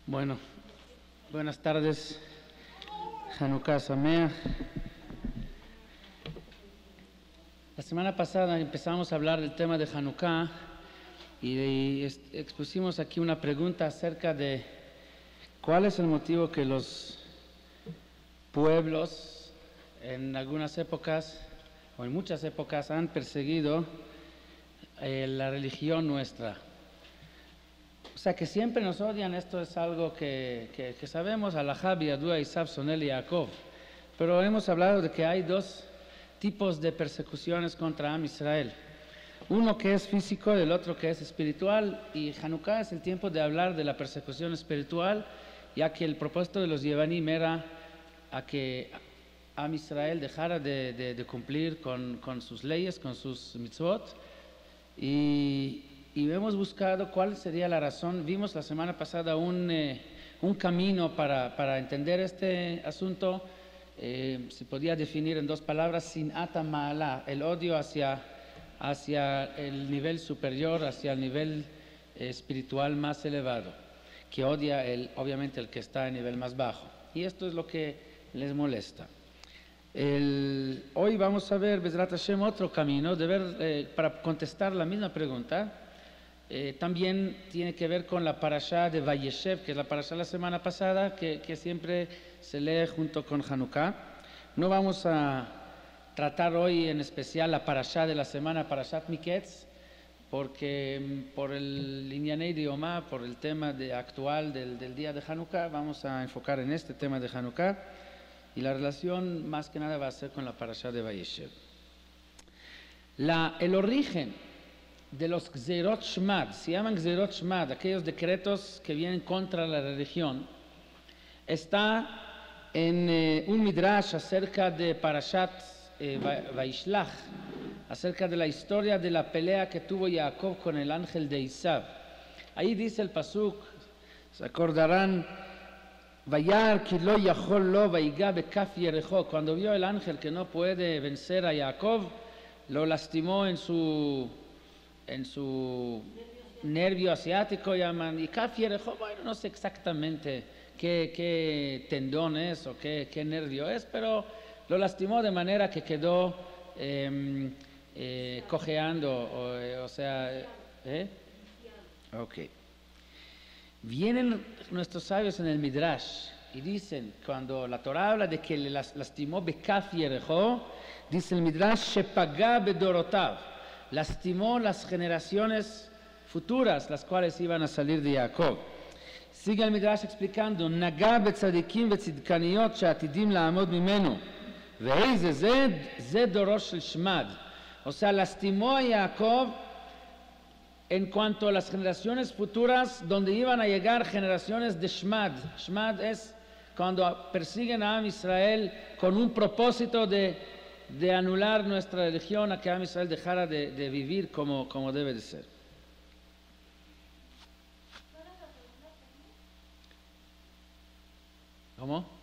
Bueno, buenas tardes, Hanukkah Sameach. La semana pasada empezamos a hablar del tema de Hanukkah y expusimos aquí una pregunta acerca de cuál es el motivo que los pueblos en algunas épocas o en muchas épocas han perseguido la religión nuestra. O sea, que siempre nos odian. Esto es algo que sabemos, Alajá, Biadúa, Isab, Sonel y Jacob. Pero hemos hablado de que hay dos tipos de persecuciones contra Am Israel. Uno que es físico y el otro que es espiritual. Y Hanukkah es el tiempo de hablar de la persecución espiritual, ya que el propósito de los Yevanim era a que Am Israel dejara de cumplir con sus leyes, con sus mitzvot. Y hemos buscado cuál sería la razón. Vimos la semana pasada un camino para entender este asunto. Se podía definir en dos palabras: Sinat Ma'ala, el odio hacia el nivel superior, hacia el nivel espiritual más elevado, que odia obviamente el que está en nivel más bajo. Y esto es lo que les molesta. Hoy vamos a ver, Bezrat Hashem, otro camino de ver, para contestar la misma pregunta. También tiene que ver con la parashá de Vayeshev, que es la parashá de la semana pasada, que siempre se lee junto con Hanukkah. No vamos a tratar hoy en especial la parashá de la semana, Parashat Miketz, porque por el Inyanei de Yomá, por el tema actual del día de Hanukkah, vamos a enfocar en este tema de Hanukkah, y la relación más que nada va a ser con la parashá de Vayeshev. El origen de los Gzerot Shmad, se llaman Gzerot Shmad, aquellos decretos que vienen contra la religión, está en un midrash acerca de Parashat Vaishlach, acerca de la historia de la pelea que tuvo Jacob con el ángel de Isab. Ahí dice el pasuk, se acordarán, Vayar ki lo yachol lo vaiga bekaf yerejo, cuando vio el ángel que no puede vencer a Jacob, lo lastimó en su nervio asiático, llaman, y Kaf Yerejo, bueno, no sé exactamente qué tendón es o qué nervio es, pero lo lastimó de manera que quedó cojeando, Ok. Vienen nuestros sabios en el Midrash y dicen, cuando la Torah habla de que le lastimó Bekaf Yerejo, dice el Midrash, Shepagá bedorotav, lastimó las generaciones futuras, las cuales iban a salir de Jacob. Sigue el Midrash explicando, Nagá betzadikim betzidkaniyot she'atidim la'amod mimenu, ve'eize zed dorosh shel shmad. O sea, lastimó a Jacob en cuanto a las generaciones futuras, donde iban a llegar generaciones de shmad. Shmad es cuando persiguen a Am Israel con un propósito de anular nuestra religión, a que Am Israel dejara de vivir como debe de ser. ¿Cómo?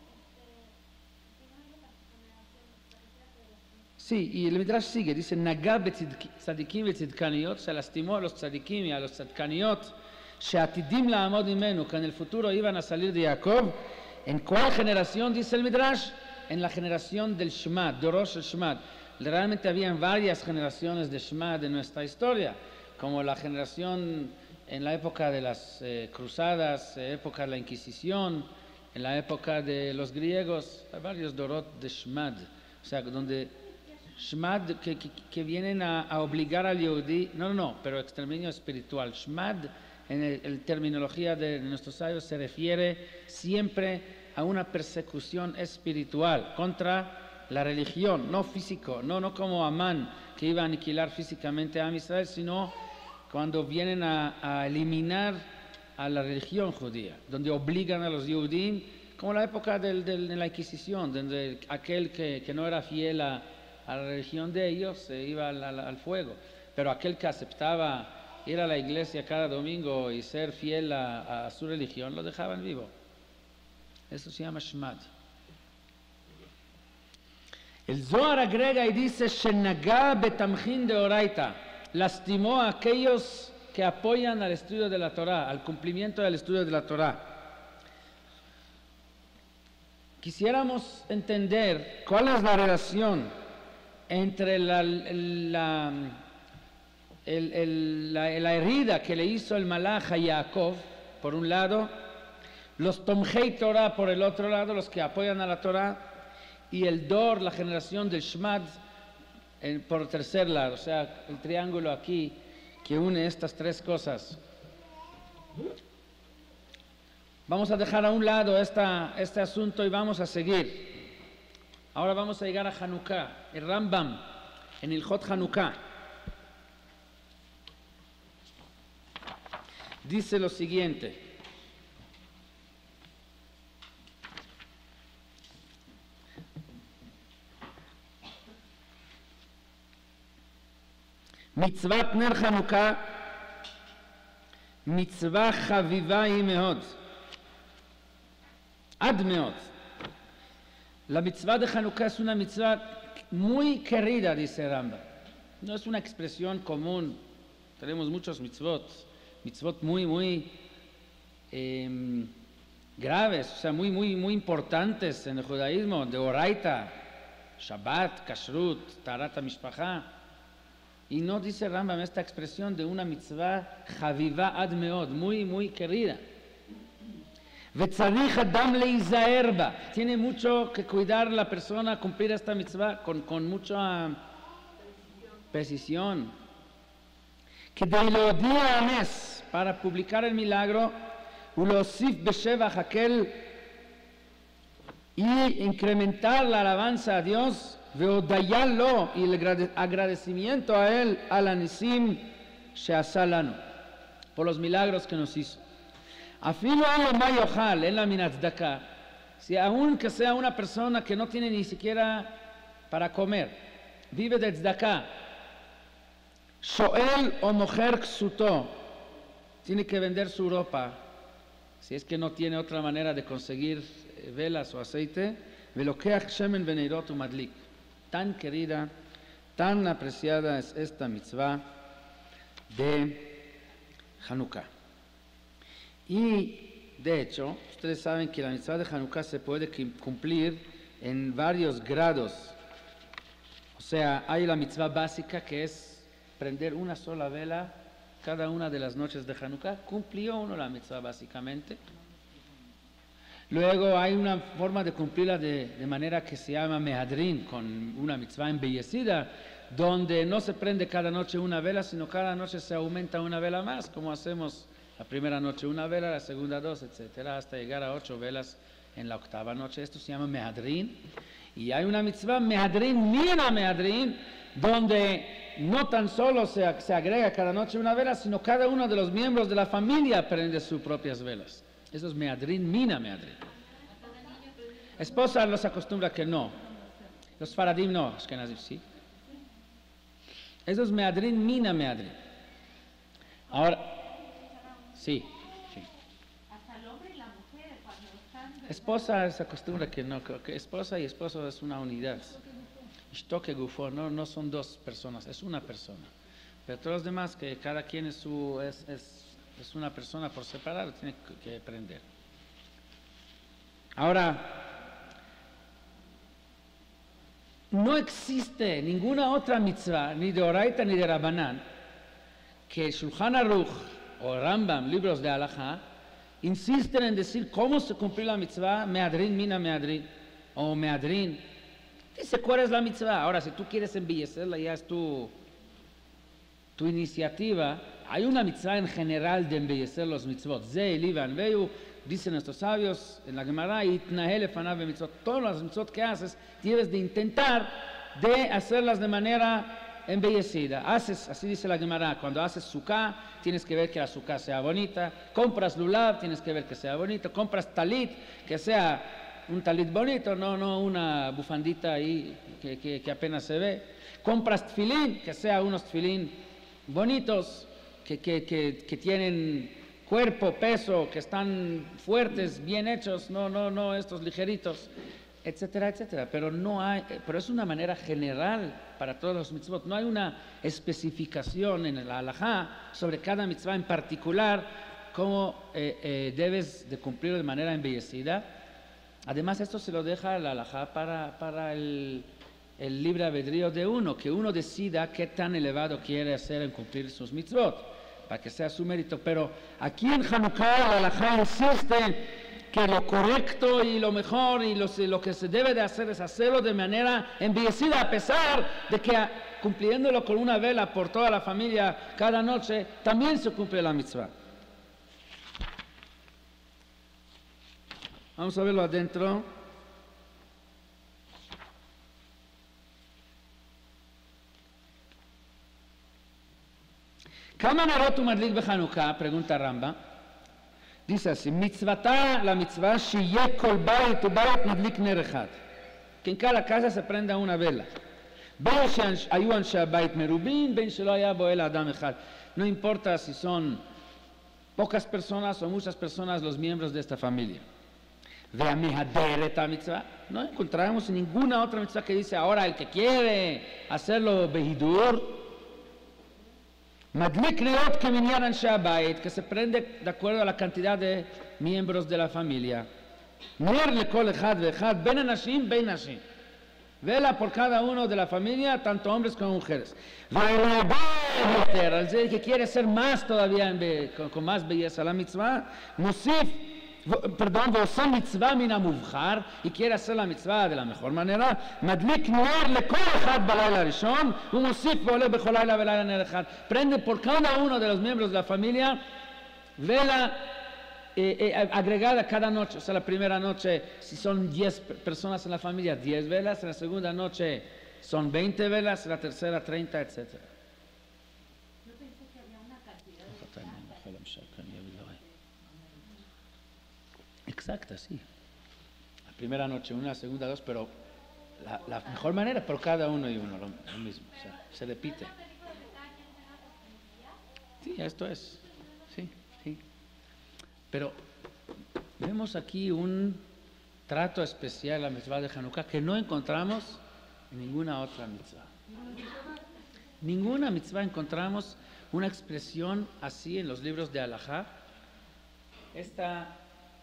Sí, y el Midrash sigue, dice, Nagá betzadikim betzidkaniyot, se lastimó a los tzadikim y a los tzadkaniyot, she'atidim la'amod mimenu, que en el futuro iban a salir de Jacob. ¿En cuál generación, dice el Midrash? En la generación del Shmad, Dorosh el Shmad. Realmente habían varias generaciones de Shmad en nuestra historia, como la generación en la época de las cruzadas, época de la Inquisición, en la época de los griegos, hay varios Dorot de Shmad, o sea, donde Shmad que vienen a obligar al Yehudí, pero exterminio espiritual. Shmad, en la terminología de nuestros sabios, se refiere siempre a una persecución espiritual contra la religión, no físico, no como Amán, que iba a aniquilar físicamente a Am Israel, sino cuando vienen a eliminar a la religión judía, donde obligan a los Yehudim, como la época de la Inquisición, donde aquel que no era fiel a la religión de ellos se iba al fuego, pero aquel que aceptaba ir a la iglesia cada domingo y ser fiel a su religión, lo dejaban vivo. Eso se llama Shmad. El Zohar agrega y dice, Shenagá betamchin de Oraita, lastimó a aquellos que apoyan al estudio de la Torah, al cumplimiento del estudio de la Torah. quisiéramos entender cuál es la relación entre la herida que le hizo el malaj a Jacob, por un lado, los Tomhei Torah por el otro lado, los que apoyan a la Torah, y el Dor, la generación del Shmad, por el tercer lado, o sea, el triángulo aquí que une estas tres cosas. Vamos a dejar a un lado este asunto y vamos a seguir. Ahora vamos a llegar a Hanukkah, el Rambam, en el Ilhot Hanukkah. Dice lo siguiente. מצוות נר חנוכה, מצווה חביבה היא מאוד, עד מאוד. La mitzvah de Hanukkah es una mitzvah muy querida, dice Rambam. No es una expresión común. Tenemos muchos mitzvot muy graves, o sea, muy importantes en el judaísmo, de Oraita, Shabbat, Kashrut, Taharat HaMishpacha. Y no dice Rambam esta expresión de una mitzvah Chaviva ad meod, muy querida. Vetzarich adam leizaer ba. Tiene mucho que cuidar la persona, cumplir esta mitzvah con mucha precisión. Kedei leodia hanes, para publicar el milagro, ulosif beshevach aquel, y incrementar la alabanza a Dios, veodayalo, y el agradecimiento a él, al anisim she'asa lanu, por los milagros que nos hizo. Afilo en la yochal, en la minatzedakah, si aún que sea una persona que no tiene ni siquiera para comer, vive de tzedakah, shoel o mocher ksuto, tiene que vender su ropa, si es que no tiene otra manera de conseguir velas o aceite, velokeach shemen veneirot umadlik. Tan querida, tan apreciada es esta mitzvah de Hanukkah. Y, de hecho, ustedes saben que la mitzvah de Hanukkah se puede cumplir en varios grados. O sea, hay la mitzvah básica que es prender una sola vela cada una de las noches de Hanukkah. Cumplió uno la mitzvah básicamente. Luego hay una forma de cumplirla de manera que se llama mehadrin, con una mitzvah embellecida, donde no se prende cada noche una vela, sino cada noche se aumenta una vela más, como hacemos la primera noche una vela, la segunda dos, etcétera, hasta llegar a 8 velas en la octava noche. Esto se llama mehadrin. Y hay una mitzvah mehadrin, mina mehadrin, donde no tan solo se agrega cada noche una vela, sino cada uno de los miembros de la familia prende sus propias velas. Eso es mehadrin, mina mehadrin. Esposa los acostumbra que no. Los faradim no, ashkenazim sí. Eso es mehadrin, mina mehadrin. Ahora, sí. Hasta el hombre y la mujer, cuando están... Esposa se acostumbra que no, que esposa y esposo es una unidad. Ishtoke gufo, no son dos personas, es una persona. Pero todos los demás, que cada quien es una persona por separado, tiene que aprender. Ahora, no existe ninguna otra mitzvah, ni de Oraita ni de Rabbanán, que Shulchan Aruch o Rambam, libros de Halajá, insisten en decir cómo se cumplió la mitzvah, mehadrin, mina mehadrin, o mehadrin. Dice cuál es la mitzvah. Ahora, si tú quieres embellecerla, ya es tu iniciativa. Hay una mitzvah en general de embellecer los mitzvot. Ze, Livan, Veu, dicen nuestros sabios en la Gemara, Itnahel efanav mitzvot. Todas las mitzvot que haces, tienes de intentar de hacerlas de manera embellecida. Así dice la Gemara, cuando haces sukkah, tienes que ver que la sukkah sea bonita. Compras lulav, tienes que ver que sea bonito. Compras talit, que sea un talit bonito, no una bufandita ahí que apenas se ve. Compras tfilín, que sea unos tfilín bonitos, que tienen cuerpo, peso, que están fuertes, bien hechos, no estos ligeritos, etcétera, etcétera. Pero es una manera general para todos los mitzvot. No hay una especificación en la halajá sobre cada mitzvah en particular, cómo debes de cumplir de manera embellecida. Además, esto se lo deja la halajá para el libre albedrío de uno, que uno decida qué tan elevado quiere hacer en cumplir sus mitzvot, para que sea su mérito. Pero aquí en Hanukkah la halajá insiste que lo correcto y lo mejor y lo que se debe de hacer es hacerlo de manera embellecida, a pesar de que cumpliéndolo con una vela por toda la familia cada noche, también se cumple la mitzvah. Vamos a verlo adentro. ¿Kama narot umadlik beChanukkah? Pregunta Ramba. Dice así, mitzvata, la mitzvah, shiye kol bayit u bayit madlik ner echad. Que en cada casa se prenda una vela. בין שהיו אנשי הבית מרובים, בין שלא היה בו אלא אדם אחד. No importa si son pocas personas o muchas personas los miembros de esta familia. והמהדרת המצווה, no encontramos ninguna otra mitzvah que dice ahora el que quiere hacerlo behidur, מדליק נרות כמניין אנשי הבית, que se prende de acuerdo a la cantidad de miembros de la familia. נר לכל אחד ואחד, בין אנשים בין נשים. Vela por cada uno de la familia, tanto hombres como mujeres. El que quiere ser más todavía, con más belleza la mitzvah, ועושה מצווה מן המובחר, y quiere hacer la mitzvah de la mejor manera, מדליק נר לכל אחד בלילה הראשון, ומוסיף ועולה בכל לילה ולילה נר אחד. Prende por cada uno de los miembros de la familia, vela agregada cada noche. O sea, la primera noche, si son 10 personas en la familia, 10 velas, en la segunda noche son 20 velas, en la tercera 30, etc. Yo pensé que había una cantidad de Exacta, sí. La primera noche una, la segunda dos, pero la mejor manera por cada uno y uno, lo mismo. O sea, se repite. Sí, esto es. Sí, sí. Pero vemos aquí un trato especial a la mitzvah de Hanukkah que no encontramos en ninguna otra mitzvah. Ninguna mitzvah encontramos una expresión así en los libros de halajá.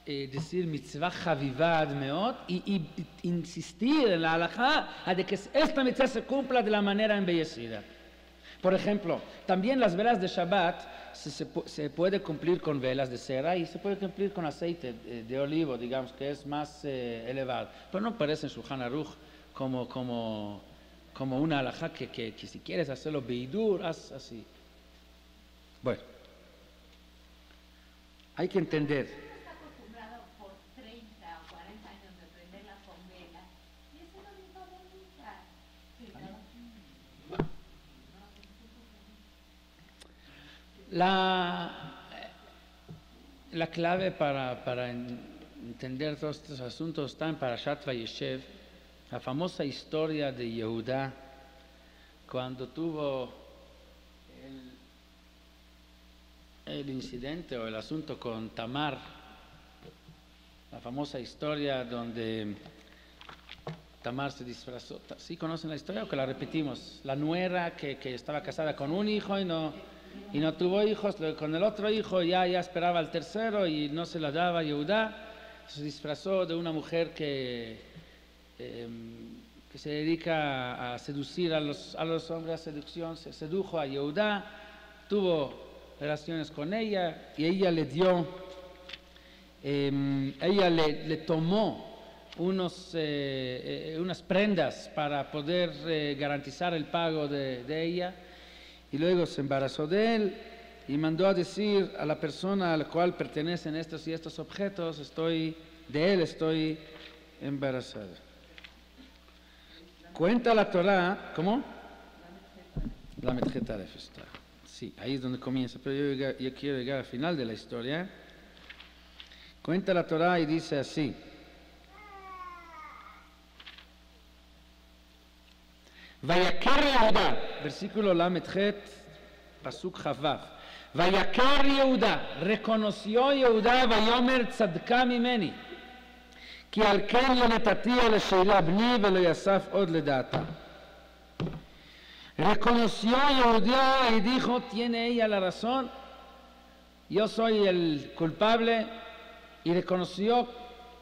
Decir mitzvah chavivad meot y insistir en la halajá de que esta mitzvah se cumpla de la manera embellecida. Por ejemplo, también las velas de Shabbat se puede cumplir con velas de cera y se puede cumplir con aceite de olivo, digamos, que es más elevado. Pero no parece en Shulchan Aruch como una halajá que si quieres hacerlo beidur, haz así. Bueno, hay que entender. está acostumbrado por 30 o 40 años de prenderla con velas y eso no le va bonita. La clave para entender todos estos asuntos está en Parashat Vayeshev, la famosa historia de Yehudá, cuando tuvo el incidente o el asunto con Tamar, la famosa historia donde Tamar se disfrazó. ¿Sí conocen la historia o que la repetimos? La nuera que estaba casada con un hijo y no tuvo hijos, con el otro hijo ya esperaba al tercero y no se la daba a Yehudá, se disfrazó de una mujer que se dedica a seducir a los hombres, a seducción, se sedujo a Yehudá, tuvo relaciones con ella y ella le dio, ella le tomó unas prendas para poder garantizar el pago de ella. Y luego se embarazó de él y mandó a decir a la persona a la cual pertenecen estos y estos objetos, estoy embarazada. Cuenta la Torá, ¿cómo? La Metjeta de Festa. Sí, ahí es donde comienza, pero yo quiero llegar al final de la historia. Cuenta la Torá y dice así. Vayakar Yehuda, versículo Lametchet, pasuk Chavav. Vayakar Yehuda, reconoció Yehuda, vayomer tzadka mimeni, ki al ken lo netati le sheila bni velo yasaf od ledata. Reconoció Yehuda y dijo, tiene ella la razón, yo soy el culpable, y reconoció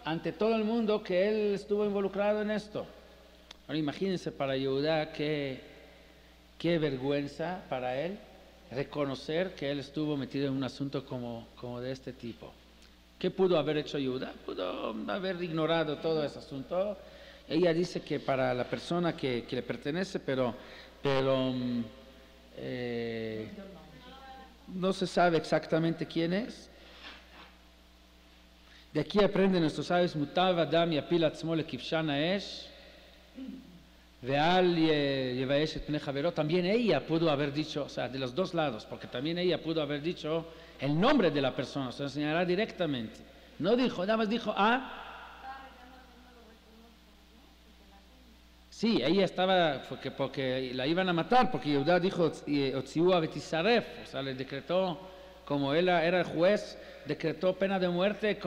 ante todo el mundo que él estuvo involucrado en esto. Ahora imagínense para Yehudá qué vergüenza para él reconocer que él estuvo metido en un asunto como de este tipo. ¿Qué pudo haber hecho Yehudá? Pudo haber ignorado todo ese asunto. Ella dice que para la persona que le pertenece, pero no se sabe exactamente quién es. De aquí aprenden nuestros sabios, Mutav Adam yapil atzmo lekivshan ha'esh, ve'al yevayesh et pnei javero. También ella pudo haber dicho, o sea, de los dos lados, porque también ella pudo haber dicho el nombre de la persona, se lo señalará directamente. No dijo, nada más dijo, sí, ella estaba, porque la iban a matar, porque Yehudá dijo, Otziú a Betisaref, o sea, le decretó, como él era el juez, decretó pena de muerte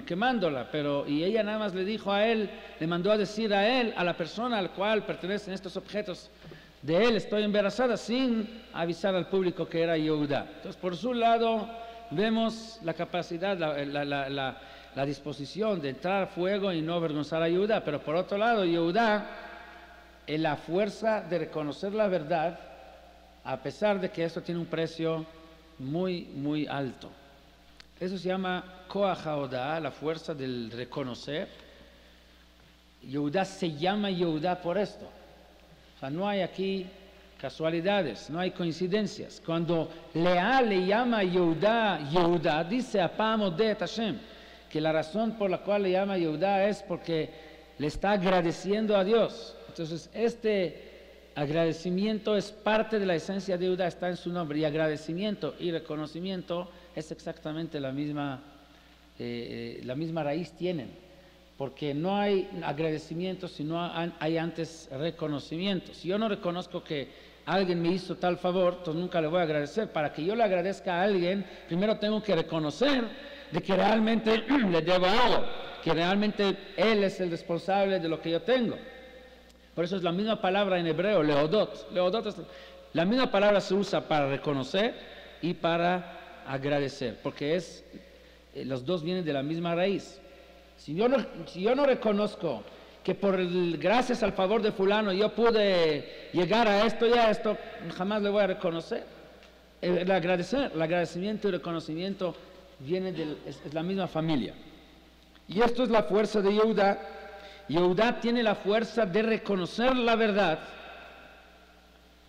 quemándola, y ella nada más le dijo a él, le mandó a decir a él, a la persona al cual pertenecen estos objetos, de él estoy embarazada, sin avisar al público que era Yehudá. Entonces, por su lado, vemos la capacidad, la disposición de entrar a fuego y no avergonzar a Yehudá, pero por otro lado, Yehudá, en la fuerza de reconocer la verdad, a pesar de que esto tiene un precio muy, muy alto. Eso se llama Koach HaOdah, la fuerza del reconocer. Yehudá se llama Yehudá por esto. O sea, no hay aquí casualidades, no hay coincidencias. Cuando Lea le llama Yehudá, dice Apam Odet Hashem, que la razón por la cual le llama Yehudá es porque le está agradeciendo a Dios. Entonces, este agradecimiento es parte de la esencia de Yehudá, está en su nombre. Y agradecimiento y reconocimiento es exactamente la misma raíz tienen, porque no hay agradecimiento si no hay antes reconocimiento. Si yo no reconozco que alguien me hizo tal favor, entonces nunca le voy a agradecer. Para que yo le agradezca a alguien, primero tengo que reconocer de que realmente le debo algo, que realmente él es el responsable de lo que yo tengo. Por eso es la misma palabra en hebreo, leodot. Leodot es la misma palabra, se usa para reconocer y para agradecer, porque los dos vienen de la misma raíz. Si yo no reconozco que gracias al favor de fulano yo pude llegar a esto y a esto, jamás le voy a reconocer. El agradecimiento y reconocimiento es la misma familia. Y esto es la fuerza de Yehudá. Yehudá tiene la fuerza de reconocer la verdad,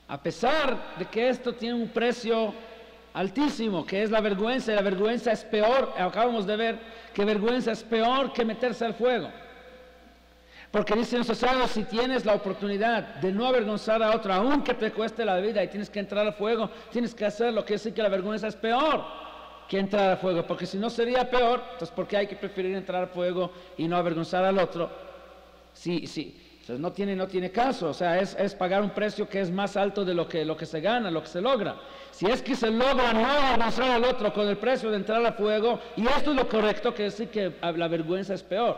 a pesar de que esto tiene un precio altísimo, que es la vergüenza, y la vergüenza es peor, acabamos de ver que vergüenza es peor que meterse al fuego. Porque dicen los sabios, si tienes la oportunidad de no avergonzar a otro, aunque te cueste la vida y tienes que entrar al fuego, tienes que hacerlo, quiere decir que la vergüenza es peor que entrar al fuego, porque si no sería peor, entonces ¿por qué hay que preferir entrar al fuego y no avergonzar al otro? Sí. Entonces no tiene caso, o sea, es pagar un precio que es más alto de lo que se gana, lo que se logra. Si es que se logra no avanzar al otro con el precio de entrar al fuego, y esto es lo correcto, que decir que la vergüenza es peor.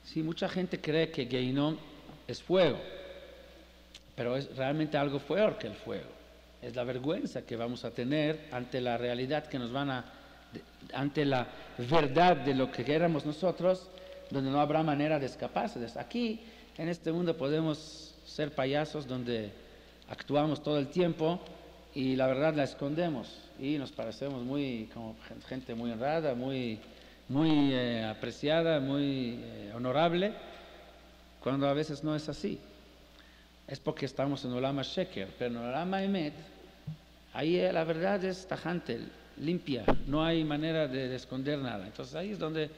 Sí, mucha gente cree que Gehinnom es fuego, pero es realmente algo peor que el fuego. Es la vergüenza que vamos a tener ante la realidad que nos ante la verdad de lo que éramos nosotros, donde no habrá manera de escaparse. Aquí, en este mundo, podemos ser payasos donde actuamos todo el tiempo y la verdad la escondemos y nos parecemos como gente muy honrada, muy apreciada, muy honorable, cuando a veces no es así. Es porque estamos en Olam HaSheker, pero en Olam HaEmet, ahí la verdad es tajante, limpia, no hay manera de esconder nada. Entonces ahí es donde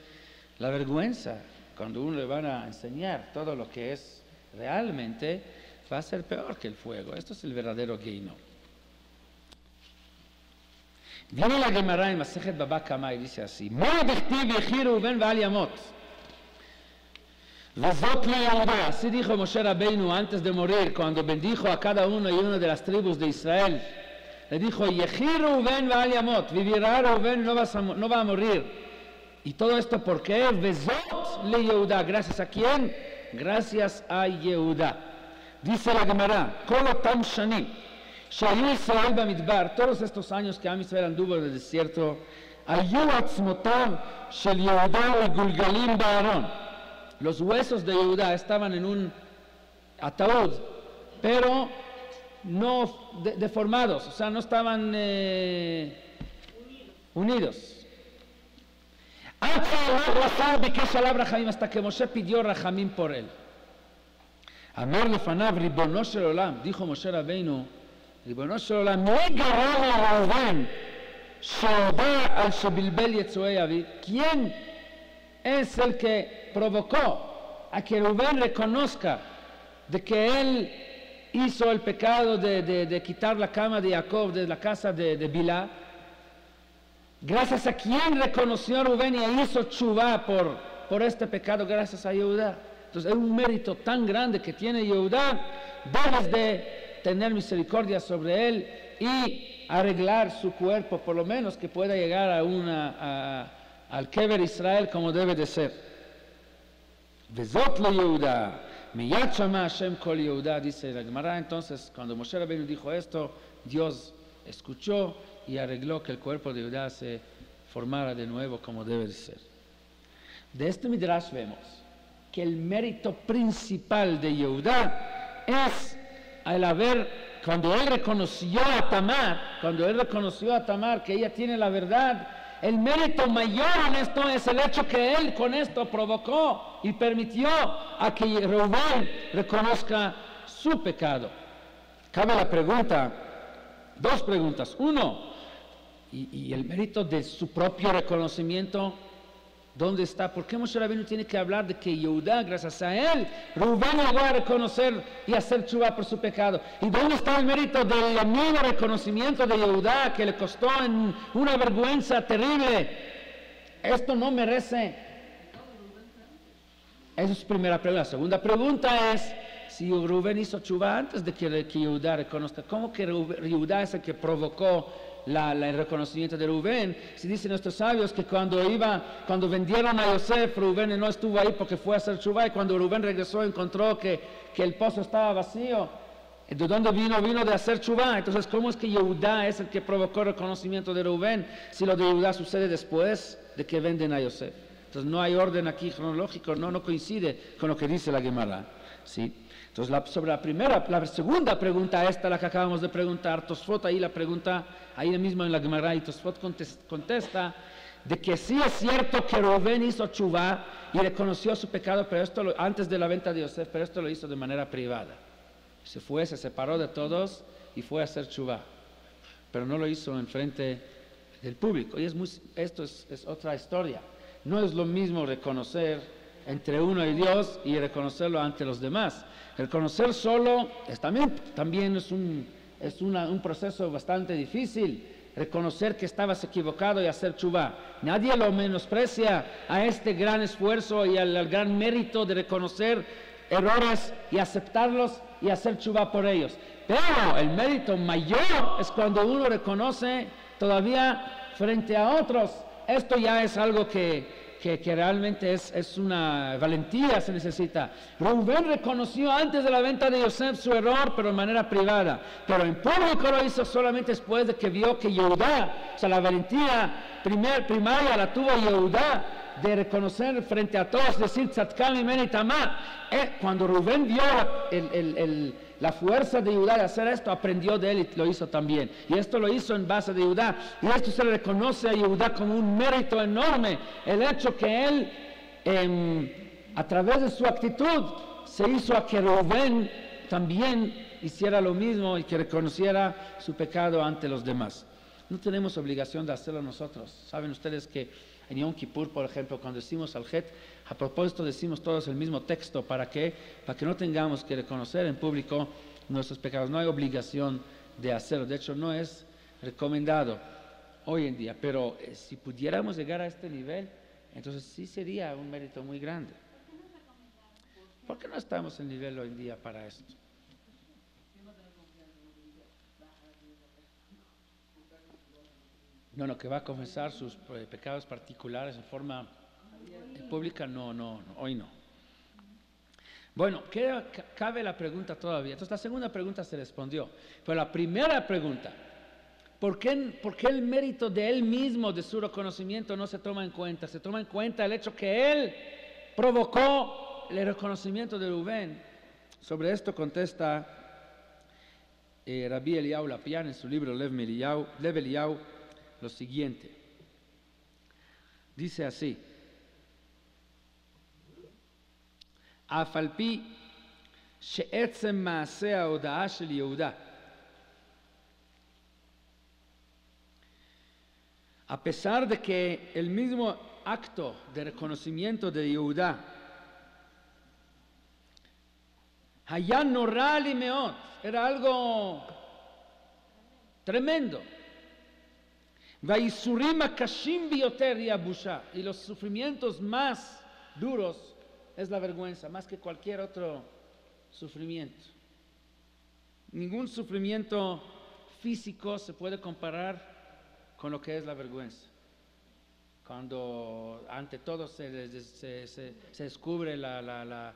la vergüenza, cuando uno le van a enseñar todo lo que es realmente, va a ser peor que el fuego. Esto es el verdadero Gehinnom. Viene la Gemara en Masejet Baba Kama y dice así: así dijo Moshe Rabbeinu antes de morir, cuando bendijo a cada uno y una de las tribus de Israel. Le dijo: Yehiru ben Baal Yamot, vivirá Reuben, no va a morir. Y todo esto, ¿por qué? Vezot le Yehudá. ¿Gracias a quién? Gracias a Yehudá. Dice la Gemara: Kolotam Shanim, Shayu Israel Bamidbar, todos estos años que Am Israel anduvo en el desierto, היו עצמותיו של יהודה מגולגלים בארון. Los huesos de Yehudá estaban en un ataúd, pero no deformados, o sea, no estaban unidos. Hasta que Moshe pidió rachamim por él. אמר לפניו, ריבונו של עולם, dijo Moshe Rabbeinu, ריבונו של עולם, מי גרם לראובן שהודה על שבלבל יצועי אביו? ¿Quién es el que provocó a que Rubén reconozca de que él hizo el pecado de quitar la cama de Jacob de la casa de Bilá? Gracias a quién reconoció Rubén y hizo chuvá por este pecado, gracias a Yehudá. Entonces es un mérito tan grande que tiene Yehudá, debes de tener misericordia sobre él y arreglar su cuerpo, por lo menos que pueda llegar al Kever Israel como debe de ser. Vezot le Yehudá, miyad shama Hashem kol Yehudá, dice la Gemara. Entonces, cuando Moshe Rabbeinu dijo esto, Dios escuchó y arregló que el cuerpo de Yehudá se formara de nuevo como debe de ser. De este Midrash vemos que el mérito principal de Yehudá es el cuando él reconoció a Tamar, que ella tiene la verdad, el mérito mayor en esto es el hecho que él con esto provocó y permitió a que Rubén reconozca su pecado. Cabe la pregunta, dos preguntas. Uno, y el mérito de su propio reconocimiento, ¿dónde está? ¿Por qué Moshe Rabbeinu tiene que hablar de que Yehudá, gracias a él, Rubén llegó a reconocer y hacer chuvá por su pecado? ¿Y dónde está el mérito del amigo reconocimiento de Yehudá que le costó en una vergüenza terrible? Esto no merece. Esa es la primera pregunta. La segunda pregunta es, si Rubén hizo chuvá antes de que Yehudá reconozca, ¿cómo que Yehudá es el que provocó el reconocimiento de Rubén? Si dicen nuestros sabios que cuando vendieron a Yosef, Rubén no estuvo ahí porque fue a hacer chuvá, y cuando Rubén regresó encontró que el pozo estaba vacío. ¿De dónde vino? Vino de hacer chuvá. Entonces, ¿cómo es que Yehudá es el que provocó el reconocimiento de Rubén si lo de Yehudá sucede después de que venden a Yosef? Entonces no hay orden aquí cronológico, no coincide con lo que dice la Gemara, ¿sí? Entonces, sobre la segunda pregunta, la que acabamos de preguntar, Tosfot ahí la pregunta, ahí mismo en la Gemara, y Tosfot contesta de que sí es cierto que Rubén hizo chuvá y reconoció su pecado, pero antes de la venta de Yosef, pero esto lo hizo de manera privada. Se separó de todos y fue a hacer chuvá, pero no lo hizo en frente del público. Y esto es otra historia. No es lo mismo reconocer entre uno y Dios y reconocerlo ante los demás. Reconocer solo también es un proceso bastante difícil. Reconocer que estabas equivocado y hacer chuvá. Nadie lo menosprecia a este gran esfuerzo y al gran mérito de reconocer errores y aceptarlos y hacer chuvá por ellos. Pero el mérito mayor es cuando uno reconoce todavía frente a otros. Esto ya es algo que realmente es una valentía, se necesita. Rubén reconoció antes de la venta de Yosef su error, pero de manera privada. Pero en público lo hizo solamente después de que vio que Yehudá, o sea, la valentía primaria la tuvo Yehudá de reconocer frente a todos, decir Tzadkam Mimeni Tamar. Cuando Rubén vio la fuerza de Yehudá de hacer esto, aprendió de él y lo hizo también. Y esto lo hizo en base de Yehudá. Y esto se le reconoce a Yehudá como un mérito enorme. El hecho que él, a través de su actitud, se hizo a que Rubén también hiciera lo mismo y que reconociera su pecado ante los demás. No tenemos obligación de hacerlo nosotros. Saben ustedes que en Yom Kippur, por ejemplo, cuando decimos Al-Het, a propósito decimos todos el mismo texto. ¿Para qué? Para que no tengamos que reconocer en público nuestros pecados. No hay obligación de hacerlo. De hecho, no es recomendado hoy en día. Pero si pudiéramos llegar a este nivel, entonces sí sería un mérito muy grande. ¿Por qué no estamos en nivel hoy en día para esto? No, que va a confesar sus pecados particulares en forma pública, no, hoy no. Bueno, cabe la pregunta todavía. Entonces la segunda pregunta se respondió. Pero la primera pregunta, ¿Por qué el mérito de él mismo, de su reconocimiento, no se toma en cuenta? Se toma en cuenta el hecho que él provocó el reconocimiento de Rubén. Sobre esto contesta Rabbi Eliyahu Lapian en su libro Lev Eliyahu lo siguiente. Dice así: אף על פי שעצם מעשה ההודעה של יהודה, a pesar de que el mismo acto de reconocimiento de Yehudá היה נורא לי מאוד, era algo tremendo, והייסורים הקשים ביותר היא הבושה, y los sufrimientos más duros es la vergüenza, más que cualquier otro sufrimiento. Ningún sufrimiento físico se puede comparar con lo que es la vergüenza. Cuando ante todo se descubre la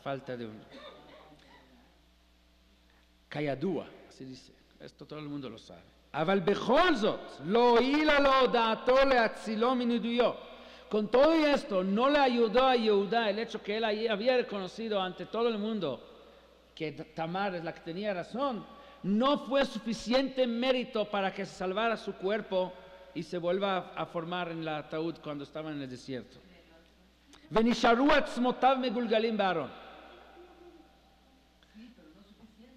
falta de un kayadua, así dice. Esto todo el mundo lo sabe. אבל בכל זאת, לא הועילה לו דעתו להצילו מנידויו. Con todo esto, no le ayudó a Yehudá el hecho que él había reconocido ante todo el mundo que Tamar es la que tenía razón. No fue suficiente mérito para que se salvara su cuerpo y se vuelva a formar en la ataúd cuando estaban en el desierto. ונשארו עצמותיו מגולגלים בארון.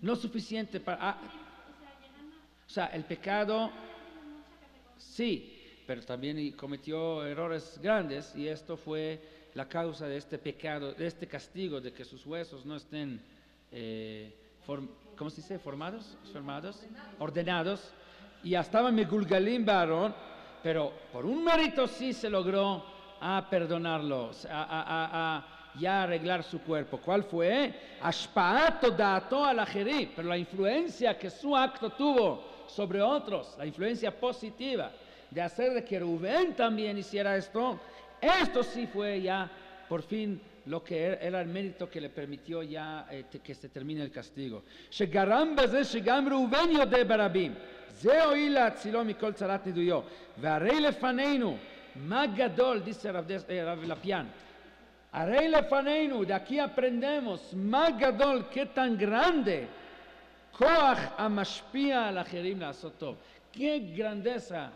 No suficiente para... o sea, el pecado, sí, pero también cometió errores grandes y esto fue la causa de este pecado, de este castigo, de que sus huesos no estén, ¿cómo se dice? ¿Formados? Ordenados. Y ya estaban megulgalim barón, pero por un mérito sí se logró perdonarlo, ya arreglar su cuerpo. ¿Cuál fue? Ashpa'ato da'ato al ajerí, pero la influencia que su acto tuvo sobre otros, la influencia positiva de hacer de que Rubén también hiciera esto sí fue ya por fin lo que era el mérito que le permitió ya que se termine el castigo. שגרם בזה שגם ראובן יודה ברבים, זה הועיל להצילו מכל צרת נידויו, והרי לפנינו מה גדול, dice Rav Lapian, הרי לפנינו, de aquí aprendemos, מה גדול, qué tan grande, כוח המשפיע על אחרים לעשות טוב. qué grandeza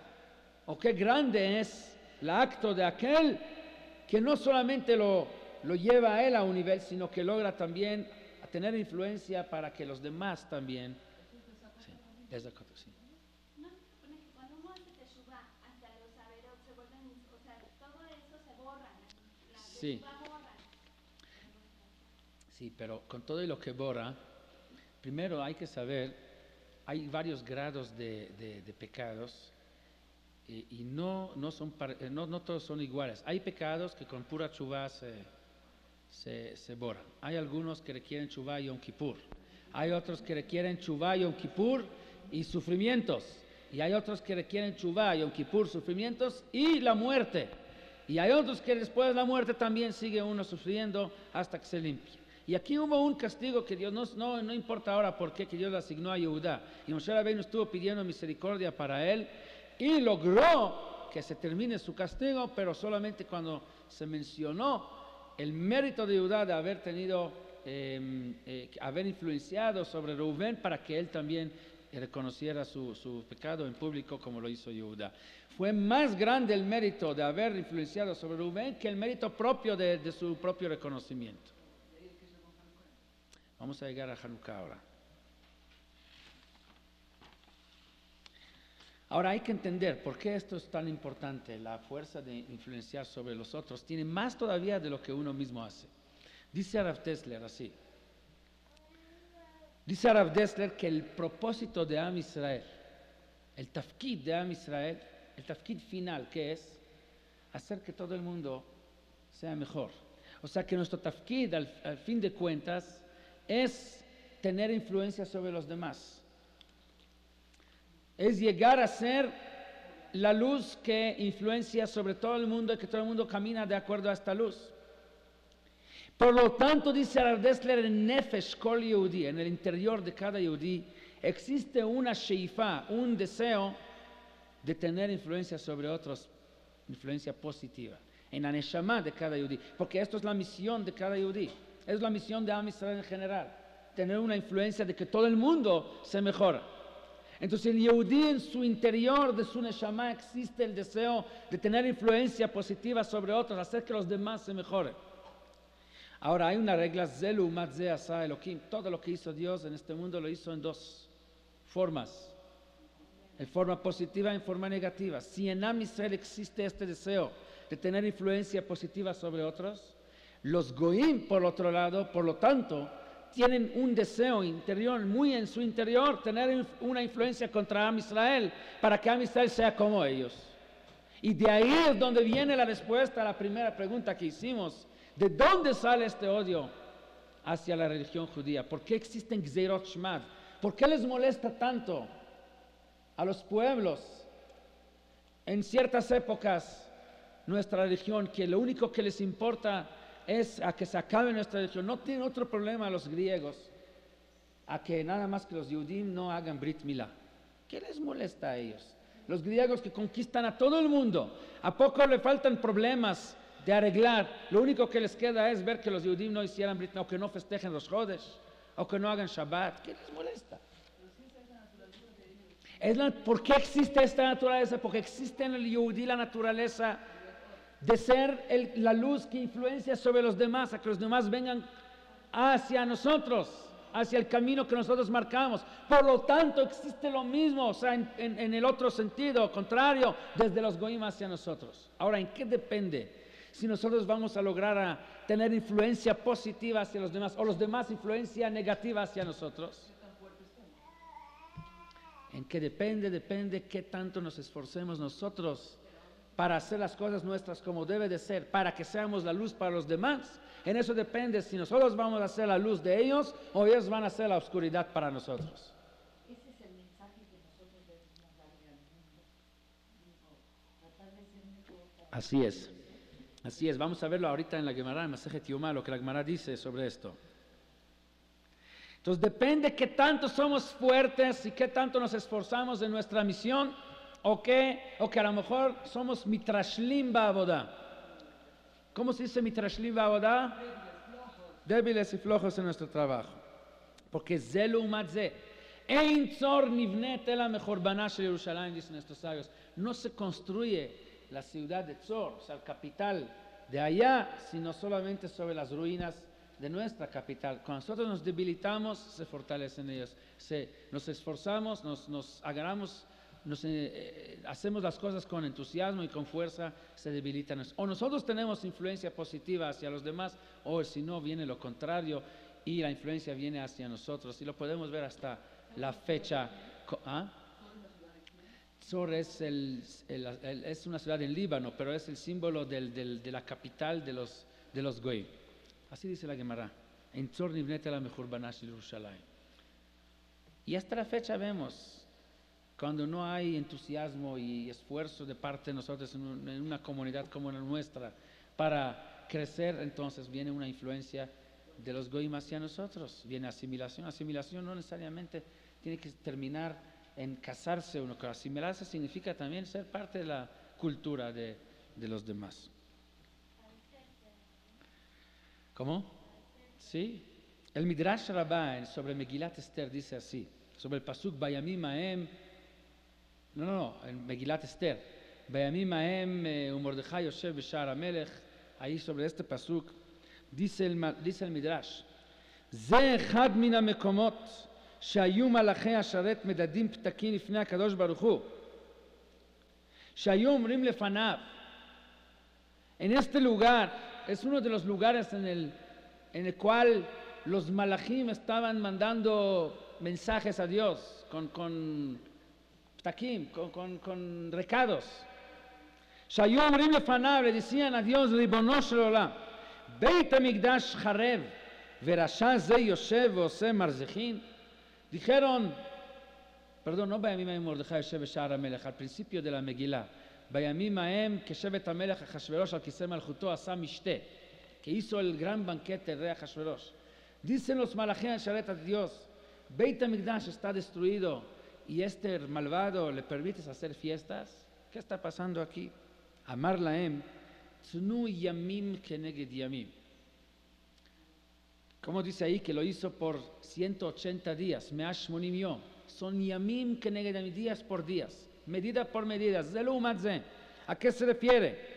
o qué grande es el acto de aquel que no solamente lo lleva a él a un nivel, sino que logra también a tener influencia para que los demás también. Sí, sí. Cuando uno hace teshuvá, hasta los averot se vuelven, o sea, todo eso se borra, la sí. borra. Sí, pero con todo lo que borra, primero hay que saber, hay varios grados de pecados. Y no todos son iguales. Hay pecados que con pura chuvá se borran. Hay algunos que requieren chuvá y Yom Kippur. Hay otros que requieren chuvá, Yom Kippur y sufrimientos. Y hay otros que requieren chuvá, Yom Kippur, sufrimientos y la muerte. Y hay otros que después de la muerte también sigue uno sufriendo hasta que se limpie. Y aquí hubo un castigo que Dios, no importa ahora por qué, que Dios le asignó a Yehudá. Y Moshe Rabbeinu estuvo pidiendo misericordia para él. Y logró que se termine su castigo, pero solamente cuando se mencionó el mérito de Judá de haber haber influenciado sobre Rubén para que él también reconociera su pecado en público como lo hizo Judá. Fue más grande el mérito de haber influenciado sobre Rubén que el mérito propio de su propio reconocimiento. Vamos a llegar a Hanukkah ahora. Ahora hay que entender por qué esto es tan importante. La fuerza de influenciar sobre los otros tiene más todavía de lo que uno mismo hace. Dice Rav Dessler así. Dice Rav Dessler que el propósito de Am Israel, el tafkid de Am Israel, el tafkid final, que es hacer que todo el mundo sea mejor. O sea que nuestro tafkid, al fin de cuentas, es tener influencia sobre los demás. Es llegar a ser la luz que influencia sobre todo el mundo y que todo el mundo camina de acuerdo a esta luz. Por lo tanto, dice Rav Dessler, en Nefesh Kol Yehudi, en el interior de cada Yehudi, existe una sheifa, un deseo de tener influencia sobre otros, influencia positiva, en la neshama de cada yudí, porque esto es la misión de cada yudí, es la misión de Am Israel en general, tener una influencia de que todo el mundo se mejora. Entonces el yudí en su interior de su neshama existe el deseo de tener influencia positiva sobre otros, hacer que los demás se mejoren. Ahora hay una regla, Zelu Matze Asa Elohim, todo lo que hizo Dios en este mundo lo hizo en dos formas, en forma positiva y en forma negativa. Si en Am Israel existe este deseo de tener influencia positiva sobre otros, los Goim, por otro lado, por lo tanto, tienen un deseo interior, muy en su interior, tener una influencia contra Am Israel, para que Am Israel sea como ellos. Y de ahí es donde viene la respuesta a la primera pregunta que hicimos. ¿De dónde sale este odio hacia la religión judía? ¿Por qué existen Gzeirot Shmad? ¿Por qué les molesta tanto a los pueblos en ciertas épocas nuestra religión, que lo único que les importa es a que se acabe nuestra religión? No tienen otro problema los griegos, a que nada más que los Yehudim no hagan Brit Milá. ¿Qué les molesta a ellos? Los griegos que conquistan a todo el mundo, ¿a poco le faltan problemas de arreglar? Lo único que les queda es ver que los Yehudim no hicieran Brit Milá, o que no festejen los Jodesh, o que no hagan Shabbat. ¿Qué les molesta? ¿Por qué existe esta naturaleza? Porque existe en el Yehudí la naturaleza de ser la luz que influencia sobre los demás, a que los demás vengan hacia nosotros, hacia el camino que nosotros marcamos. Por lo tanto, existe lo mismo, o sea, en el otro sentido, contrario, desde los Goim hacia nosotros. Ahora, ¿en qué depende? Si nosotros vamos a lograr tener influencia positiva hacia los demás, o los demás influencia negativa hacia nosotros. ¿En qué depende? Depende qué tanto nos esforcemos nosotros para hacer las cosas nuestras como debe de ser, para que seamos la luz para los demás. En eso depende si nosotros vamos a ser la luz de ellos o ellos van a ser la oscuridad para nosotros. Ese es el mensaje que nosotros debemos darle al mundo. Tratar de ser mejor. Así es. Así es. Vamos a verlo ahorita en la Gemara, en Masejet Yoma, lo que la Gemara dice sobre esto. Entonces depende qué tanto somos fuertes y qué tanto nos esforzamos en nuestra misión, o que a lo mejor somos mitrashlim ba'avodah. ¿Cómo se dice mitrashlim ba'avodah? Débiles y flojos en nuestro trabajo. Porque zelu umatze, ein tzor nivnet ela mechorbaná shel Yerushalayim, dicen estos sabios. No se construye la ciudad de Tzor, o sea, la capital de allá, sino solamente sobre las ruinas de nuestra capital. Cuando nosotros nos debilitamos, se fortalecen ellos. Nos esforzamos, nos agarramos, hacemos las cosas con entusiasmo y con fuerza, se debilitan. O nosotros tenemos influencia positiva hacia los demás, o si no, viene lo contrario y la influencia viene hacia nosotros. Y lo podemos ver hasta la fecha. Tzor es una ciudad en Líbano, pero es el símbolo de la capital de los Goy. Así dice la Gemara. En Tzor nivnet ela mechurbaná shel Yerushalayim. Y hasta la fecha vemos, cuando no hay entusiasmo y esfuerzo de parte de nosotros en una comunidad como la nuestra para crecer, entonces viene una influencia de los Goyim hacia nosotros. Viene asimilación. Asimilación no necesariamente tiene que terminar en casarse uno, pero asimilarse significa también ser parte de la cultura de los demás. ¿Cómo? Sí. El Midrash Rabbah sobre Megilat Esther dice así, sobre el pasuk Bayamim Haem, en Megilat Esther, Bayamim Haem Mordechai Yoshev B'Sha'ar HaMelech, ahí sobre este pasuk, dice el Midrash, Ze echad min hamekomot שהיו מלאכי השרת מדדים פתקים לפני הקדוש ברוך הוא, שהיו אומרים לפניו. En este lugar es uno de los lugares en el cual los malachim estaban mandando mensajes a Dios con ptakim, con recados. שהיו אומרים לפניו, le decían a Dios, ריבונו של עולם, בית המקדש חרב ורשע זה יושב ועושה מרזחין. Dijeron, perdón, no Bayamim Haem Mordechai Yoshev B'Sha'ar HaMelech, al principio de la Megilá, Bayamim Haem que Shevet HaMelech Achashverosh al Kisei Malchuto Asa Mishte, que hizo el gran banquete el rey Achashverosh. Dicen los malachim al Sharet a Dios, Beit HaMikdash está destruido y este malvado le permites hacer fiestas. ¿Qué está pasando aquí? Amar laem, Tnu Yamim Keneged Yamim. Como dice ahí que lo hizo por 180 días, Me'ash Monim Yom. Son Yamim Keneged Yamim, días por días, medida por medida. Zelu Umadze. ¿A qué se refiere?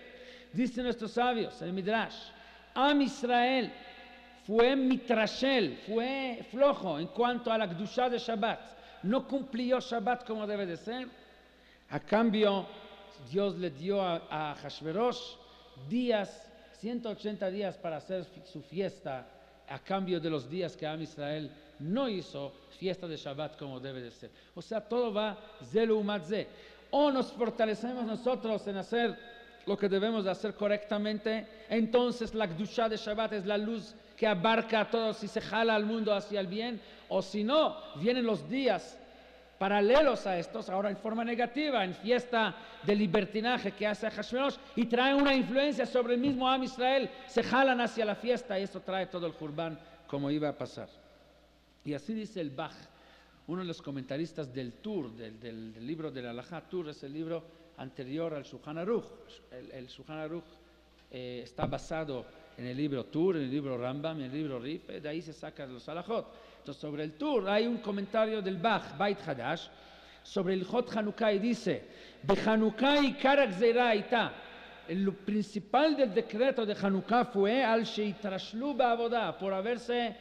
Dicen nuestros sabios, el Midrash, Am Israel fue mitrashel, fue flojo en cuanto a la Kedushá de Shabbat. No cumplió Shabbat como debe de ser. A cambio, Dios le dio a Hashverosh días, 180 días para hacer su fiesta, a cambio de los días que Am Israel no hizo fiesta de Shabbat como debe de ser. O sea, todo va zelu umadze. O nos fortalecemos nosotros en hacer lo que debemos de hacer correctamente, entonces la Kedushá de Shabbat es la luz que abarca a todos y se jala al mundo hacia el bien, o si no, vienen los días paralelos a estos, ahora en forma negativa, en fiesta de libertinaje que hace Hashverosh y trae una influencia sobre el mismo Am Israel, se jalan hacia la fiesta y eso trae todo el Jurban como iba a pasar. Y así dice el Bach, uno de los comentaristas del Tur, del libro de la Halajá. Tur es el libro anterior al Shulchan Aruch. El Shulchan Aruch está basado en el libro Tur, en el libro Rambam, en el libro Rif, de ahí se sacan los halajot. Entonces, sobre el Tur hay un comentario del Bach, Beit Hadash, sobre el Hot Hanukkah y dice, Behanukkah y Karak Zeiraita, el principal del decreto de Hanukkah fue al Sheitrashlu Ba'avodah, por haberse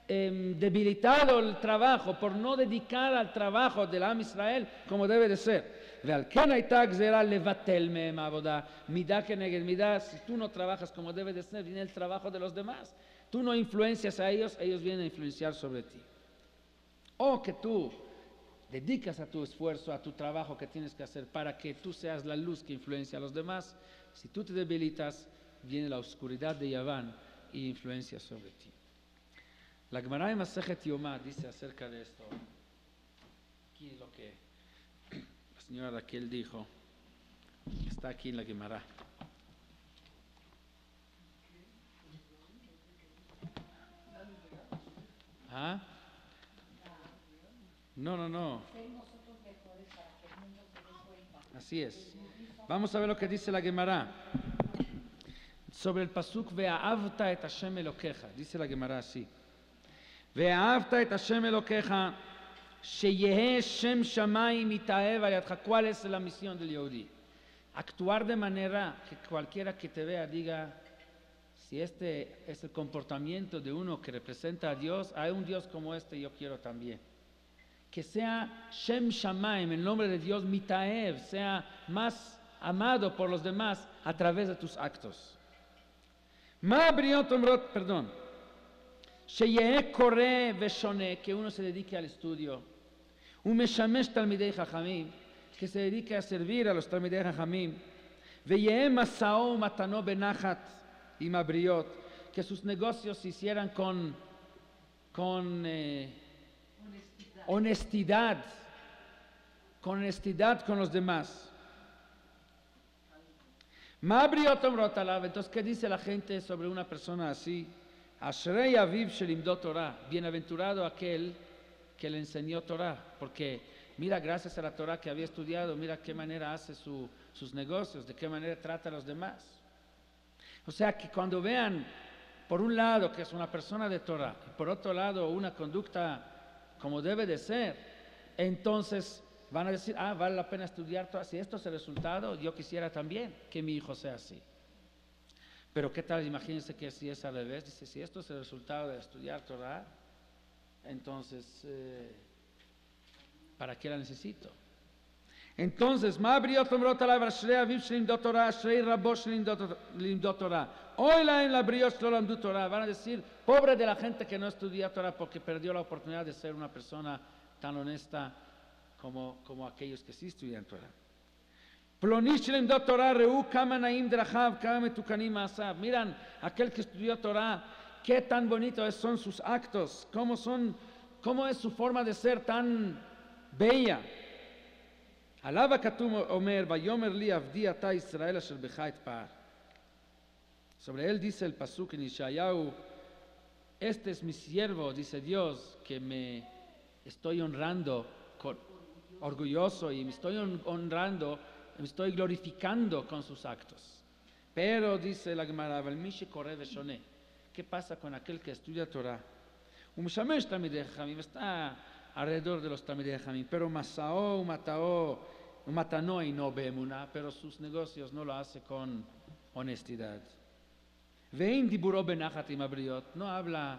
debilitado el trabajo, por no dedicar al trabajo del Am Israel como debe de ser. ועל כן הייתה גזירה לבטל מהם העבודה, מידה כנגד מידה. Si tú no trabajas como debe de ser, viene el trabajo de los demás. Tú no influencias a ellos, ellos vienen a influenciar sobre ti. O que tú dedicas a tu esfuerzo, a tu trabajo que tienes que hacer para que tú seas la luz que influencia a los demás. Si tú te debilitas, viene la oscuridad de Yaván y influencia sobre ti. La Gemara en Masejet Yomá dice acerca de esto. Aquí lo que la señora Raquel dijo, está aquí en la Gemara. ¿Ah? No. Así es. Vamos a ver lo que dice la Gemara. Sobre el pasuk Ve'ahavta et Hashem Elokeja. Dice la Gemara así. Ve'ahavta et Hashem Elokeja Sheyehe Shem Shamayim Itaev al Yadcha. ¿Cuál es la misión del Yehudi? Actuar de manera que cualquiera que te vea diga, si este es el comportamiento de uno que representa a Dios, hay un Dios como este, yo quiero también. Que sea Shem Shamayim, el nombre de Dios, Mitaev, sea más amado por los demás a través de tus actos. Ma briot omrot, perdón. Sheyehe kore veshone, que uno se dedique al estudio. Umeshamesh talmidei chachamim, que se dedique a servir a los talmidei chachamim. Veyehe masao matano benachat y mabriot, que sus negocios se hicieran con honestidad con los demás. Entonces, ¿qué dice la gente sobre una persona así? Ashrei aviv shelimdot Torah, bienaventurado aquel que le enseñó Torah, porque mira, gracias a la Torah que había estudiado, mira qué manera hace sus negocios, de qué manera trata a los demás. O sea que cuando vean, por un lado, que es una persona de Torah, y por otro lado, una conducta como debe de ser, entonces van a decir, vale la pena estudiar Torah. Si esto es el resultado, yo quisiera también que mi hijo sea así. Pero ¿qué tal? Imagínense que si es al revés, dice, si esto es el resultado de estudiar Torah, entonces, ¿para qué la necesito? Entonces, hoy van a decir, pobre de la gente que no estudia Torah porque perdió la oportunidad de ser una persona tan honesta como aquellos que sí estudian Torah. Miran, aquel que estudió Torah, qué tan bonitos son sus actos, cómo es su forma de ser tan bella. עליו הכתוב אומר, ויאמר לי עבדי אתה ישראל אשר בך אתפאר. Sobre él dice el pasuk en Ishayahu, este es mi siervo, dice Dios, que me estoy honrando, orgulloso, y me estoy honrando, me estoy glorificando con sus actos. Pero dice la Gemara, ¿qué pasa con aquel que estudia Torah? Está alrededor de los Talmidei Jajamim, pero Masao, Matao, Matano y no Beemuna, pero sus negocios no lo hace con honestidad. Vein diburo benachat im abriot, no habla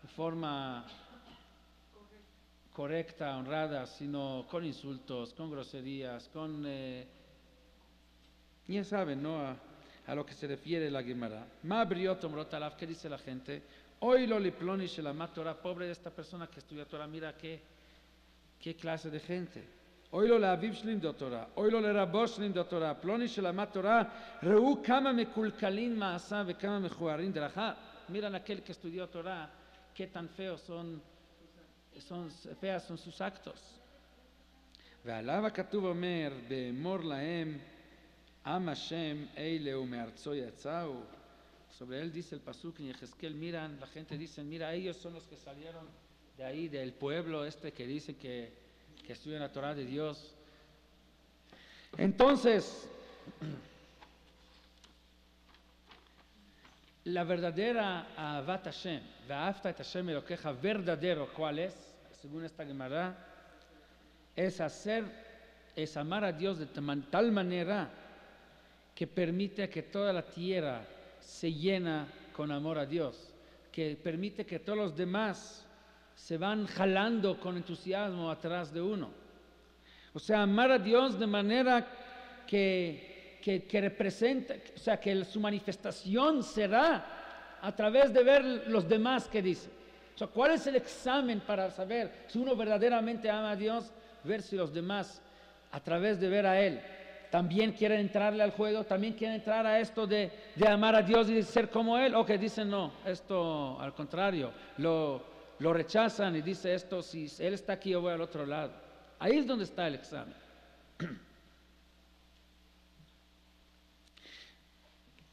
de forma correcta, honrada, sino con insultos, con groserías, con... ya saben, ¿no? A lo que se refiere la Gemara. Ma abriot omrot alav, ¿qué dice la gente? Hoy lo liploni shelamat Torah, pobre de esta persona que estudia Torah, mira qué clase de gente. Hoy lo la aviv shlim de Torah, hoy lo le rabo shlim de Torah, ploni shelamat Torah, reu kama mekulkalin maasa ve kama mechuarin derajá. Miran aquel que estudió Torah, qué tan feos feas son sus actos. ועליו הכתוב אומר, באמור להם, עם השם אלה ומארצו יצאו. Sobre él dice el pasuk en Yehezkel, miran, la gente dice, mira, ellos son los que salieron de ahí, del pueblo que dice que estudian la Torah de Dios. Entonces, la verdadera Ahavat Hashem, Ve'ahavta et Hashem Elokeja, verdadero, ¿cuál es? Según esta Gemara, es amar a Dios de tal manera que permite que toda la tierra se llena con amor a Dios, que permite que todos los demás se van jalando con entusiasmo atrás de uno. O sea, amar a Dios de manera que representa, o sea, que su manifestación será a través de ver los demás que dicen. O sea, ¿cuál es el examen para saber si uno verdaderamente ama a Dios? Ver si los demás, a través de ver a Él, también quieren entrarle al juego, también quieren entrar a esto de amar a Dios y de ser como Él, o que dicen no, esto al contrario, lo rechazan y dice esto, si Él está aquí yo voy al otro lado. Ahí es donde está el examen.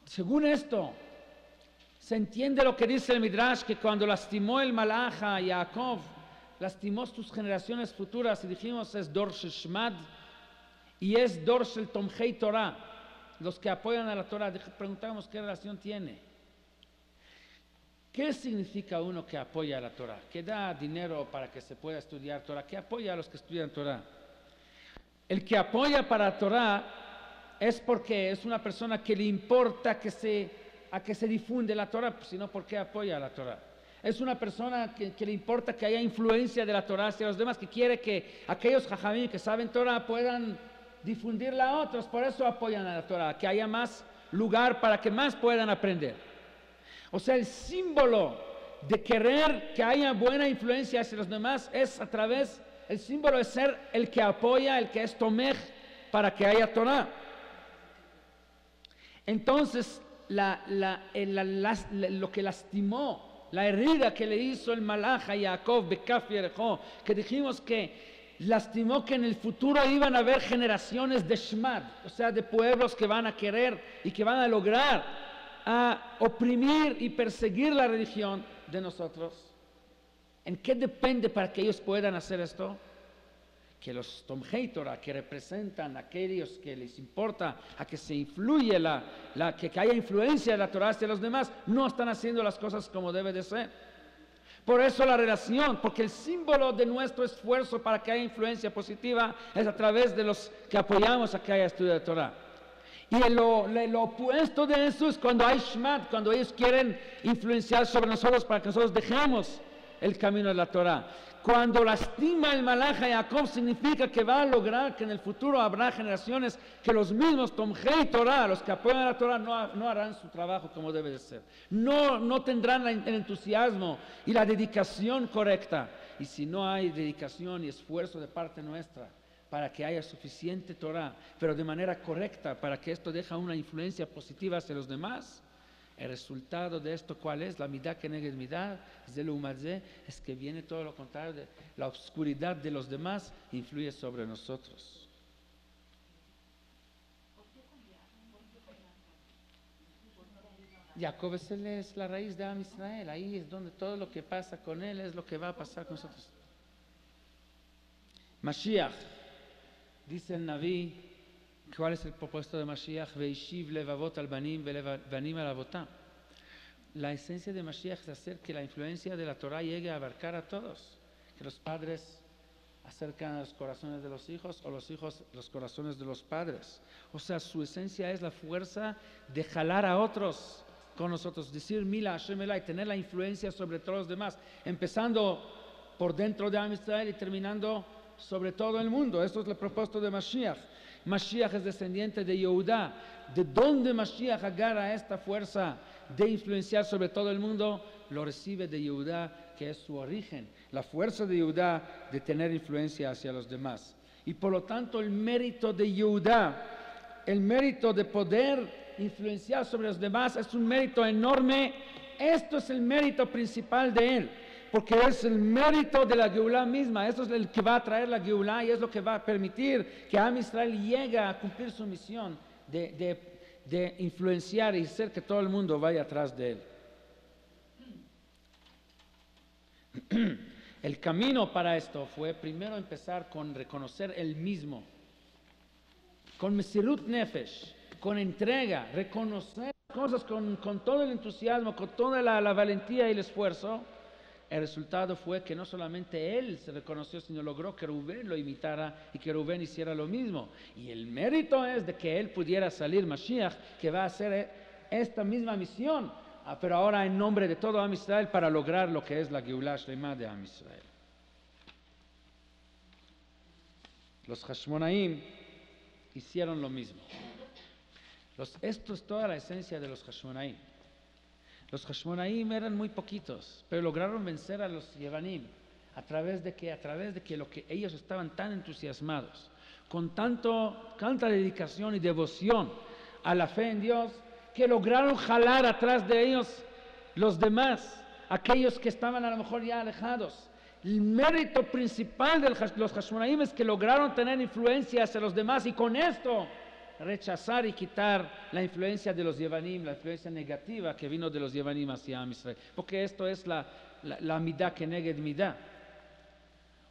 Según esto, se entiende lo que dice el Midrash, que cuando lastimó el Malach a Jacob, lastimó sus generaciones futuras, y dijimos es Dor Sheshmad y es Dor Shel Tomchei Torah, los que apoyan a la Torah. Preguntamos qué relación tiene. ¿Qué significa uno que apoya a la Torah? ¿Que da dinero para que se pueda estudiar Torah? ¿Qué apoya a los que estudian Torah? El que apoya para la Torah es porque es una persona que le importa que se difunde la Torah, sino porque apoya a la Torah. Es una persona que le importa que haya influencia de la Torah hacia los demás, que quiere que aquellos jajamim que saben Torah puedan difundirla a otros, por eso apoyan a la Torah, que haya más lugar para que más puedan aprender. O sea, el símbolo de querer que haya buena influencia hacia los demás es el símbolo de ser el que apoya, el que es tomej para que haya Torah. Entonces, lo que lastimó, la herida que le hizo el Malach a Jacob, Bekaf Yerejó, que dijimos que lastimó que en el futuro iban a haber generaciones de Shmad, o sea, de pueblos que van a querer y que van a lograr a oprimir y perseguir la religión de nosotros. ¿En qué depende para que ellos puedan hacer esto? Que los Tomchei Torah, que representan a aquellos que les importa a que se influye que haya influencia de la Torah hacia los demás, no están haciendo las cosas como debe de ser. Por eso la relación, porque el símbolo de nuestro esfuerzo para que haya influencia positiva es a través de los que apoyamos a que haya estudio de Torah. Y lo opuesto de eso es cuando hay Shmad, cuando ellos quieren influenciar sobre nosotros para que nosotros dejemos el camino de la Torah. Cuando lastima el Malach a Jacob, significa que va a lograr que en el futuro habrá generaciones que los mismos Tomchei Torah, los que apoyan a la Torah, no harán su trabajo como debe de ser. No tendrán el entusiasmo y la dedicación correcta. Y si no hay dedicación y esfuerzo de parte nuestra para que haya suficiente Torah, pero de manera correcta, para que esto deje una influencia positiva hacia los demás, el resultado de esto, ¿cuál es? La midah keneged midah, es que viene todo lo contrario, la oscuridad de los demás influye sobre nosotros. Jacob es la raíz de Am Israel, ahí es donde todo lo que pasa con él es lo que va a pasar con nosotros. Mashiach, dice el Naví, ¿cuál es el propósito de Mashiach? Veishiv levavot al banim vevanim al avotam. La esencia de Mashiach es hacer que la influencia de la Torah llegue a abarcar a todos, que los padres acercan a los corazones de los hijos o los hijos los corazones de los padres. O sea, su esencia es la fuerza de jalar a otros con nosotros, decir Mila Hashem Elai, tener la influencia sobre todos los demás, empezando por dentro de Am Israel y terminando sobre todo el mundo. Esto es el propósito de Mashiach. Mashiach es descendiente de Yehudá. ¿De dónde Mashiach agarra esta fuerza de influenciar sobre todo el mundo? Lo recibe de Yehudá, que es su origen. La fuerza de Yehudá de tener influencia hacia los demás. Y por lo tanto el mérito de Yehudá, el mérito de poder influenciar sobre los demás es un mérito enorme. Esto es el mérito principal de él, porque es el mérito de la Geulá misma. Esto es el que va a traer la Geulá y es lo que va a permitir que Am Israel llegue a cumplir su misión de influenciar y hacer que todo el mundo vaya atrás de él. El camino para esto fue primero empezar con reconocer él mismo, con Mesirut Nefesh, con entrega, reconocer cosas con todo el entusiasmo, con toda la valentía y el esfuerzo. El resultado fue que no solamente él se reconoció, sino logró que Rubén lo imitara y que Rubén hiciera lo mismo. Y el mérito es de que él pudiera salir Mashiach, que va a hacer esta misma misión, pero ahora en nombre de todo Am Israel, para lograr lo que es la Geulá Shlema de Am Israel. Los Hashmonaim hicieron lo mismo. Esto es toda la esencia de los Hashmonaim. Los Hashmonaim eran muy poquitos, pero lograron vencer a los Yevanim. ¿A través de qué? A través de que lo que ellos estaban tan entusiasmados, con tanta dedicación y devoción a la fe en Dios, que lograron jalar atrás de ellos los demás, aquellos que estaban a lo mejor ya alejados. El mérito principal de los Hashmonaim es que lograron tener influencia hacia los demás y con esto rechazar y quitar la influencia de los Yevanim, la influencia negativa que vino de los Yevanim hacia Am Israel. Porque esto es la midá que neged midá.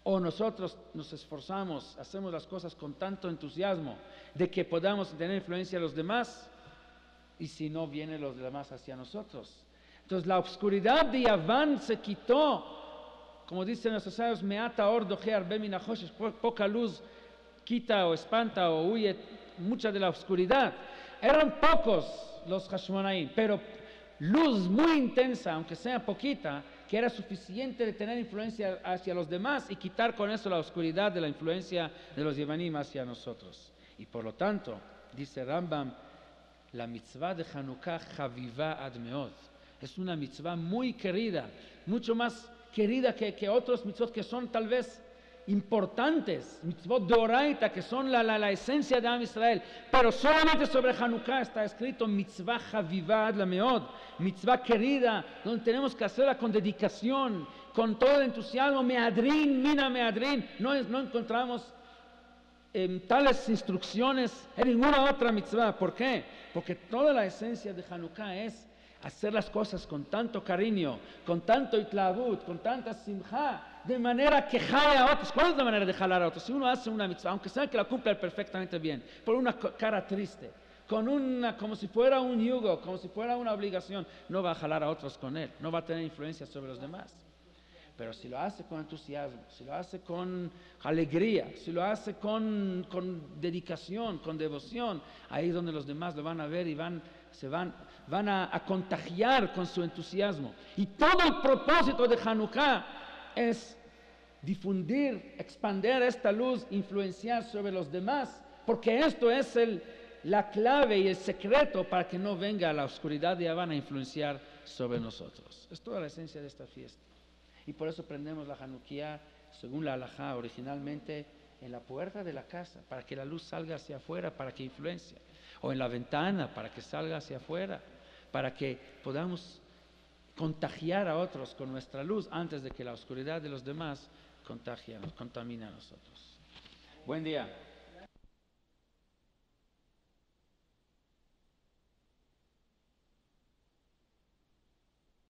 O nosotros nos esforzamos, hacemos las cosas con tanto entusiasmo de que podamos tener influencia a los demás, y si no, vienen los demás hacia nosotros. Entonces la obscuridad de Yaván se quitó, como dicen nuestros sabios, meata or doje arbe min hachoshesh, poca luz quita o espanta o huye mucha de la oscuridad. Eran pocos los Hashmonaim, pero luz muy intensa, aunque sea poquita, que era suficiente de tener influencia hacia los demás y quitar con eso la oscuridad de la influencia de los Yevanim hacia nosotros. Y por lo tanto, dice Rambam, la mitzvah de Hanukkah Chaviva ad meod es una mitzvah muy querida, mucho más querida que otros mitzvot que son tal vez importantes, mitzvot de Oraita, que son la esencia de Am Israel, pero solamente sobre Hanukkah está escrito mitzvah Chaviva ad meod, mitzvah querida, donde tenemos que hacerla con dedicación, con todo el entusiasmo, meadrin, mina meadrin. No encontramos tales instrucciones en ninguna otra mitzvah. ¿Por qué? Porque toda la esencia de Hanukkah es hacer las cosas con tanto cariño, con tanto itlavut, con tanta simja, de manera que jale a otros. ¿Cuál es la manera de jalar a otros? Si uno hace una mitzvah, aunque sea que la cumpla perfectamente bien, por una cara triste, como si fuera un yugo, como si fuera una obligación, no va a jalar a otros con él, no va a tener influencia sobre los demás. Pero si lo hace con entusiasmo, si lo hace con alegría, si lo hace con dedicación, con devoción, ahí es donde los demás lo van a ver y van a contagiar con su entusiasmo. Y todo el propósito de Hanukkah es difundir, expandir esta luz, influenciar sobre los demás, porque esto es la clave y el secreto para que no venga la oscuridad de Yaván a influenciar sobre nosotros. Es toda la esencia de esta fiesta. Y por eso prendemos la Hanukkah, según la halajá, originalmente en la puerta de la casa, para que la luz salga hacia afuera, para que influencie. O en la ventana, para que salga hacia afuera, para que podamos contagiar a otros con nuestra luz antes de que la oscuridad de los demás contamine a nosotros. Buen día.